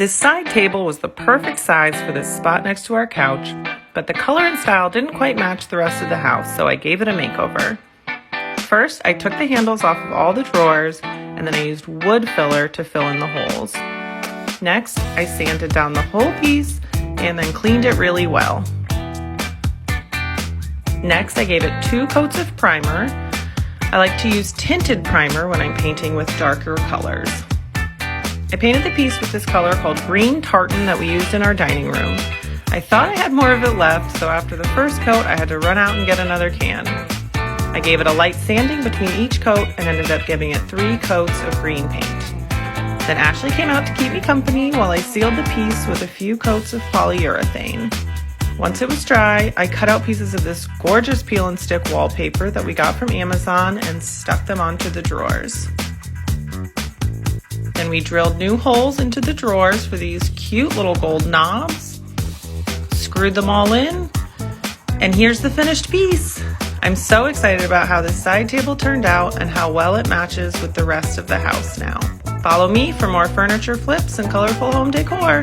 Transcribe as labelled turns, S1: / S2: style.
S1: This side table was the perfect size for this spot next to our couch, but the color and style didn't quite match the rest of the house, so I gave it a makeover. First, I took the handles off of all the drawers, and then I used wood filler to fill in the holes. Next, I sanded down the whole piece and then cleaned it really well. Next, I gave it 2 coats of primer. I like to use tinted primer when I'm painting with darker colors. I painted the piece with this color called green tartan that we used in our dining room. I thought I had more of it left, so after the first coat, I had to run out and get another can. I gave it a light sanding between each coat and ended up giving it 3 coats of green paint. Then Ashley came out to keep me company while I sealed the piece with a few coats of polyurethane. Once it was dry, I cut out pieces of this gorgeous peel and stick wallpaper that we got from Amazon and stuck them onto the drawers. Then we drilled new holes into the drawers for these cute little gold knobs, screwed them all in, and here's the finished piece. I'm so excited about how this side table turned out and how well it matches with the rest of the house now. Follow me for more furniture flips and colorful home decor.